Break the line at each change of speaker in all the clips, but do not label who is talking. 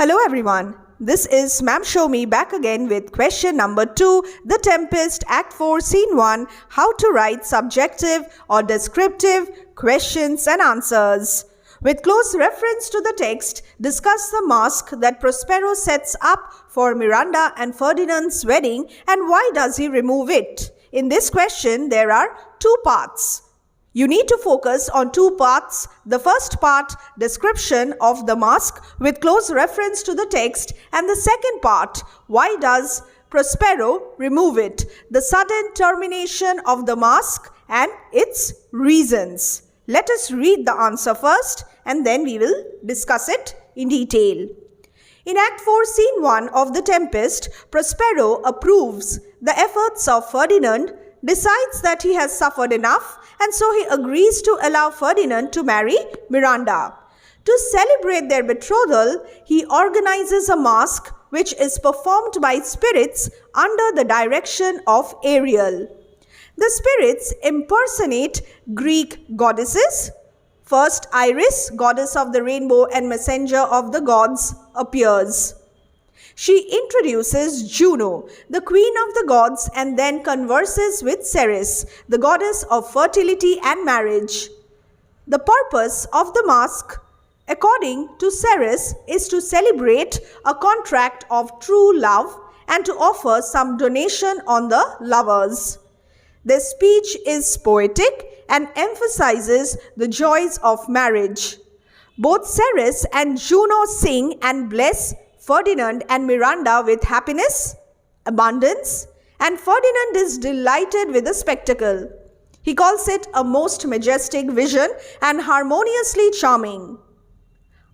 Hello everyone, this is Ma'am Show Me back again with question number 2, The Tempest, Act 4, Scene 1, How to Write Subjective or Descriptive Questions and Answers. With close reference to the text, discuss the mask that Prospero sets up for Miranda and Ferdinand's wedding and why does he remove it. In this question, there are two parts. You need to focus on two parts. The first part, description of the mask with close reference to the text, and the second part, why does Prospero remove it? The sudden termination of the mask and its reasons. Let us read the answer first and then we will discuss it in detail. In Act 4, Scene 1 of The Tempest, Prospero approves the efforts of Ferdinand, decides that he has suffered enough, and so he agrees to allow Ferdinand to marry Miranda. To celebrate their betrothal, he organizes a masque which is performed by spirits under the direction of Ariel. The spirits impersonate Greek goddesses. First, Iris, goddess of the rainbow and messenger of the gods, appears. She introduces Juno, the queen of the gods, and then converses with Ceres, the goddess of fertility and marriage. The purpose of the masque, according to Ceres, is to celebrate a contract of true love and to offer some donation on the lovers. Their speech is poetic and emphasizes the joys of marriage. Both Ceres and Juno sing and bless Ferdinand and Miranda with happiness, abundance, and Ferdinand is delighted with the spectacle. He calls it a most majestic vision and harmoniously charming.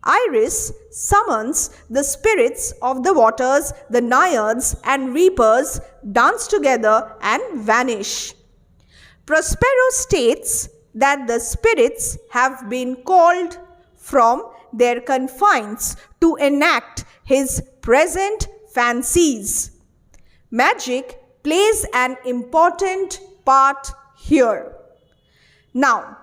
Iris summons the spirits of the waters, the naiads and reapers dance together and vanish. Prospero states that the spirits have been called from their confines to enact his present fancies. Magic plays an important part here. Now,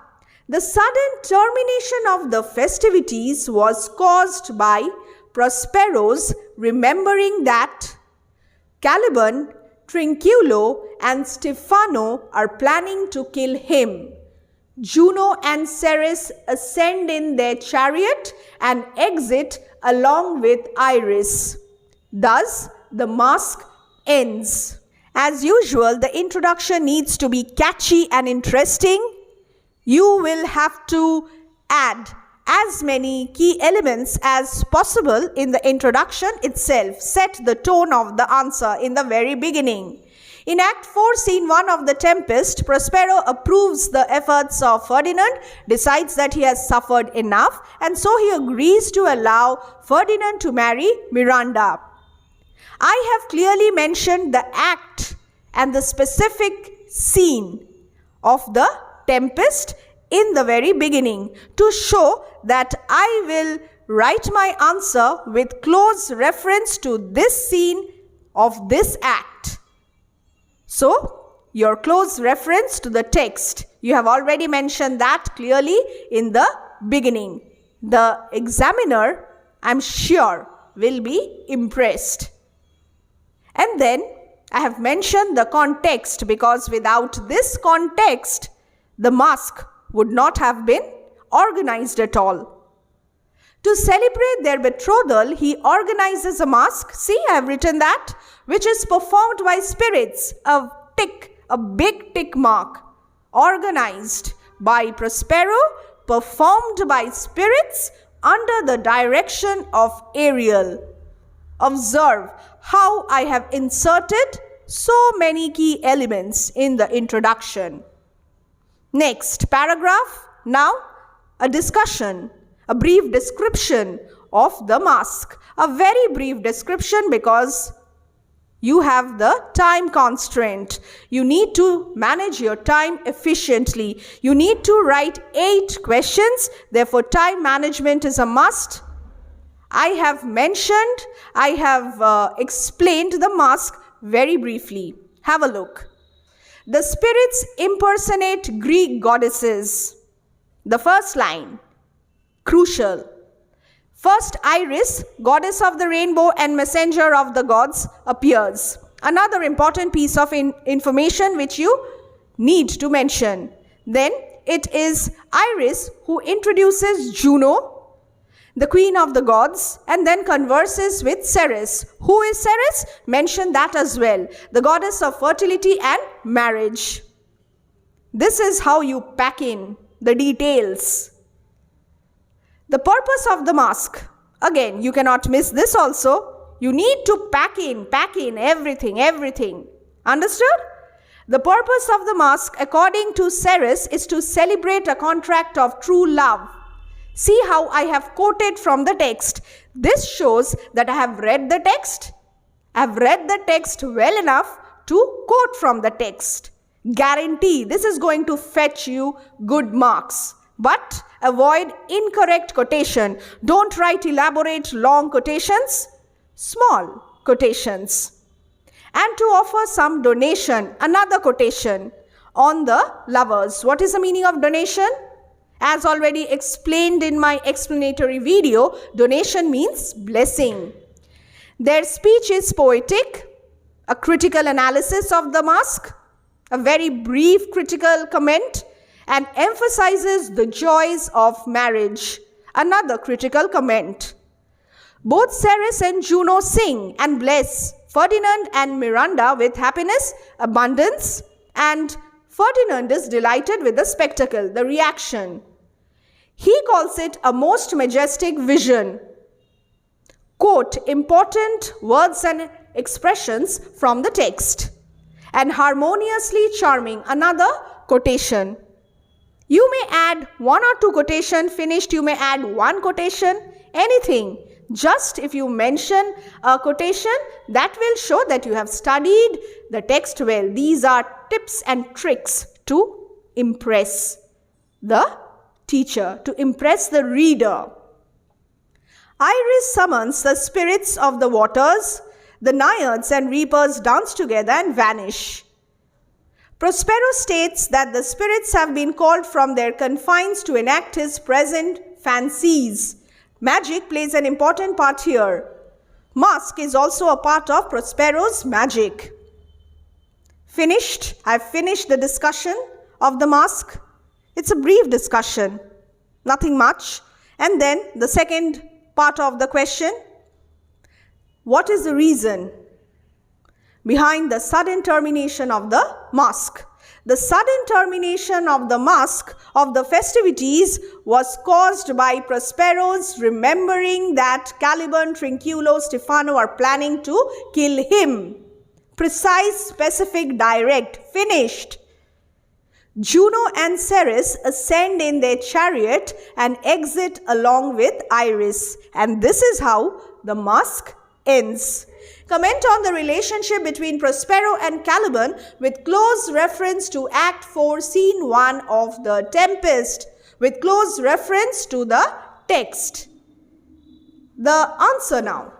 the sudden termination of the festivities was caused by Prospero's remembering that Caliban, Trinculo, and Stefano are planning to kill him. Juno and Ceres ascend in their chariot and exit along with Iris. Thus, the masque ends. As usual, the introduction needs to be catchy and interesting. You will have to add as many key elements as possible in the introduction itself. Set the tone of the answer in the very beginning. In Act 4, Scene 1 of The Tempest, Prospero approves the efforts of Ferdinand, decides that he has suffered enough, and so he agrees to allow Ferdinand to marry Miranda. I have clearly mentioned the act and the specific scene of The Tempest in the very beginning to show that I will write my answer with close reference to this scene of this act. So, your close reference to the text, you have already mentioned that clearly in the beginning. The examiner, I'm sure, will be impressed. And then, I have mentioned the context because without this context, the masque would not have been organized at all. To celebrate their betrothal, he organizes a masque. See, I have written that, which is performed by spirits, a big tick mark, organized by Prospero, performed by spirits under the direction of Ariel. Observe how I have inserted so many key elements in the introduction. Next paragraph, now a discussion, a brief description of the masque. A very brief description because you have the time constraint. You need to manage your time efficiently. You need to write 8 questions. Therefore, time management is a must. I have explained the masque very briefly. Have a look. The spirits impersonate Greek goddesses. The first line, crucial. First, Iris, goddess of the rainbow and messenger of the gods, appears. Another important piece of information which you need to mention. Then it is Iris who introduces Juno, the queen of the gods, and then converses with Ceres. Who is Ceres? Mention that as well. The goddess of fertility and marriage. This is how you pack in the details. The purpose of the masque. Again, you cannot miss this also. You need to pack in everything. Understood? The purpose of the masque, according to Ceres, is to celebrate a contract of true love. See how I have quoted from the text. This shows that I have read the text. I have read the text well enough to quote from the text. Guarantee this is going to fetch you good marks. But avoid incorrect quotation. Don't write elaborate long quotations, small quotations. And to offer some donation, another quotation on the lovers. What is the meaning of donation? As already explained in my explanatory video, donation means blessing. Their speech is poetic, a critical analysis of the masque, a very brief critical comment, and emphasizes the joys of marriage. Another critical comment. Both Ceres and Juno sing and bless Ferdinand and Miranda with happiness, abundance, and Ferdinand is delighted with the spectacle, the reaction. He calls it a most majestic vision. Quote important words and expressions from the text. And harmoniously charming, another quotation. You may add one or two quotation, finished you may add one quotation, anything. Just if you mention a quotation, that will show that you have studied the text well. These are tips and tricks to impress the teacher, to impress the reader. Iris summons the spirits of the waters. The naiads and reapers dance together and vanish. Prospero states that the spirits have been called from their confines to enact his present fancies. Magic plays an important part here. Masque is also a part of Prospero's magic. Finished. I've finished the discussion of the masque. It's a brief discussion, nothing much. And then the second part of the question. What is the reason behind the sudden termination of the masque? The sudden termination of the masque of the festivities was caused by Prospero's remembering that Caliban, Trinculo, Stephano are planning to kill him. Precise, specific, direct, finished. Juno and Ceres ascend in their chariot and exit along with Iris. And this is how the masque ends. Comment on the relationship between Prospero and Caliban with close reference to Act 4, Scene 1 of the Tempest, with close reference to the text. The answer now.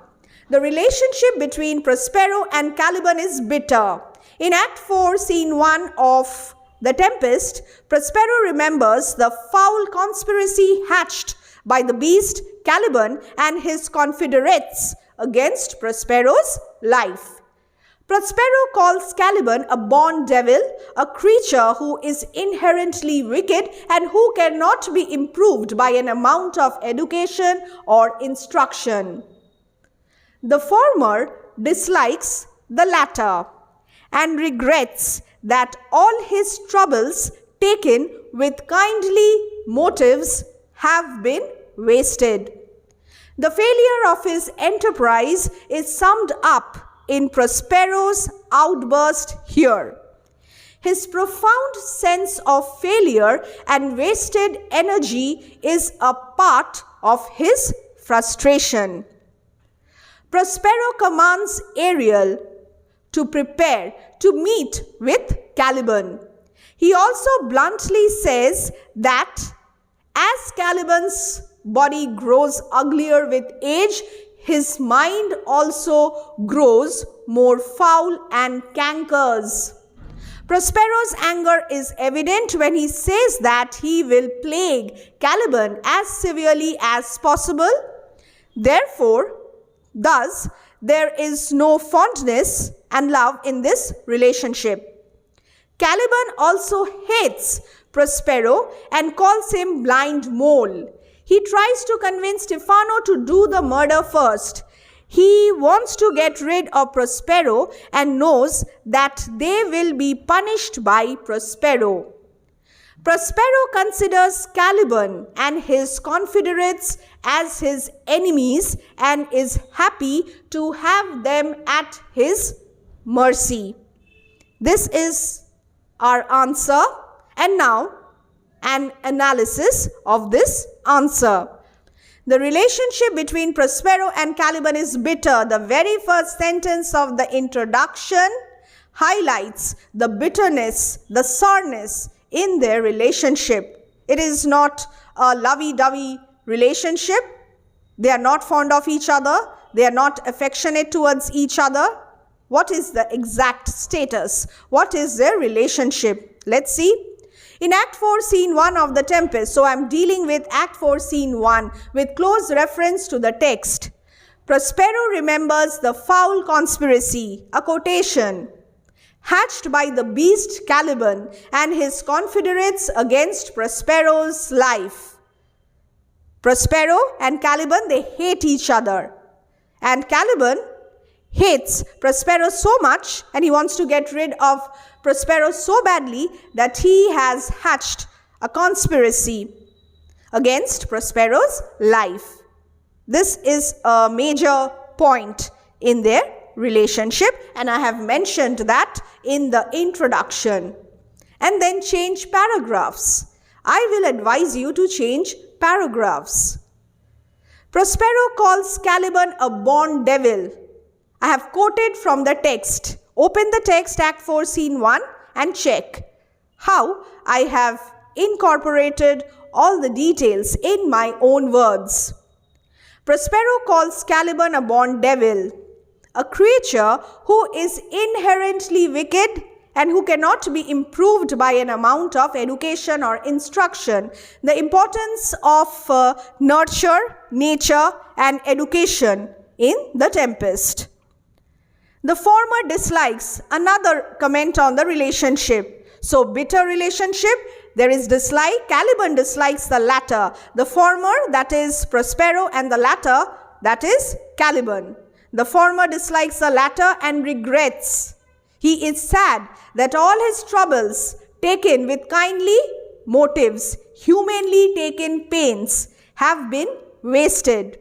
The relationship between Prospero and Caliban is bitter. In Act 4, Scene 1 of the Tempest, Prospero remembers the foul conspiracy hatched by the beast Caliban and his confederates against Prospero's life. Prospero calls Caliban a born devil, a creature who is inherently wicked and who cannot be improved by an amount of education or instruction. The former dislikes the latter and regrets that all his troubles taken with kindly motives have been wasted. The failure of his enterprise is summed up in Prospero's outburst here. His profound sense of failure and wasted energy is a part of his frustration. Prospero commands Ariel to prepare to meet with Caliban. He also bluntly says that as Caliban's body grows uglier with age, his mind also grows more foul and cankers. Prospero's anger is evident when he says that he will plague Caliban as severely as possible. Therefore, thus, there is no fondness and love in this relationship. Caliban also hates Prospero and calls him blind mole. He tries to convince Stefano to do the murder first. He wants to get rid of Prospero and knows that they will be punished by Prospero. Prospero considers Caliban and his confederates as his enemies and is happy to have them at his mercy. This is our answer, and now an analysis of this answer. The relationship between Prospero and Caliban is bitter. The very first sentence of the introduction highlights the bitterness, the sourness in their relationship. It is not a lovey-dovey relationship. They are not fond of each other. They are not affectionate towards each other. What is the exact status? What is their relationship? Let's see. In Act 4, Scene 1 of the Tempest, so I am dealing with Act 4, Scene 1 with close reference to the text. Prospero remembers the foul conspiracy, a quotation, hatched by the beast Caliban and his confederates against Prospero's life. Prospero and Caliban, they hate each other. And Caliban hates Prospero so much and he wants to get rid of Prospero so badly that he has hatched a conspiracy against Prospero's life. This is a major point in their relationship and I have mentioned that in the introduction. And then change paragraphs. I will advise you to change paragraphs. Prospero calls Caliban a born devil. I have quoted from the text. Open the text, Act 4, Scene 1 and check how I have incorporated all the details in my own words. Prospero calls Caliban a born devil, a creature who is inherently wicked and who cannot be improved by an amount of education or instruction. The importance of nurture, nature and education in the Tempest. The former dislikes, another comment on the relationship. So bitter relationship, there is dislike. Caliban dislikes the latter. The former, that is Prospero, and the latter, that is Caliban. The former dislikes the latter and regrets. He is sad that all his troubles, taken with kindly motives, humanly taken pains, have been wasted.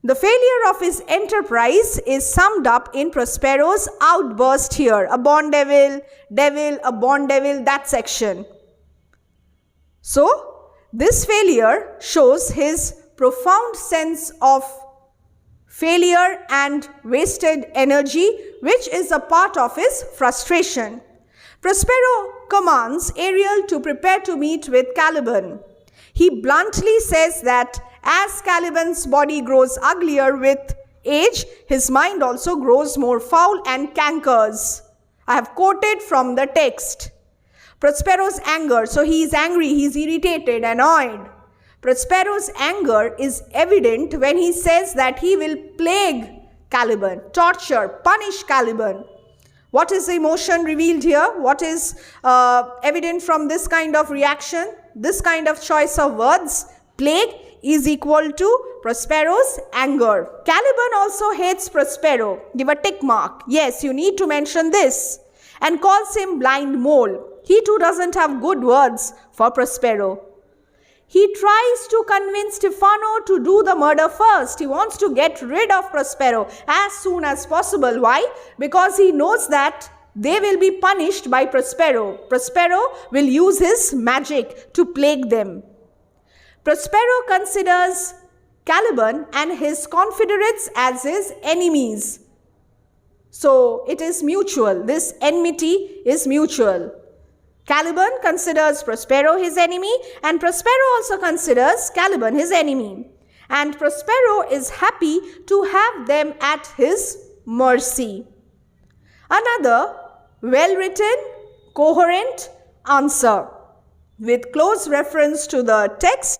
The failure of his enterprise is summed up in Prospero's outburst here. A born devil, devil, a born devil, that section. So, this failure shows his profound sense of failure and wasted energy, which is a part of his frustration. Prospero commands Ariel to prepare to meet with Caliban. He bluntly says that as Caliban's body grows uglier with age, his mind also grows more foul and cankers. I have quoted from the text. Prospero's anger, so he is angry, he is irritated, annoyed. Prospero's anger is evident when he says that he will plague Caliban, torture, punish Caliban. What is the emotion revealed here? What is evident from this kind of reaction? This kind of choice of words? Plague is equal to Prospero's anger. Caliban also hates Prospero. Give a tick mark. Yes, you need to mention this. And calls him blind mole. He too doesn't have good words for Prospero. He tries to convince Stefano to do the murder first. He wants to get rid of Prospero as soon as possible. Why? Because he knows that they will be punished by Prospero. Prospero will use his magic to plague them. Prospero considers Caliban and his confederates as his enemies. So it is mutual. This enmity is mutual. Caliban considers Prospero his enemy and Prospero also considers Caliban his enemy. And Prospero is happy to have them at his mercy. Another well-written, coherent answer with close reference to the text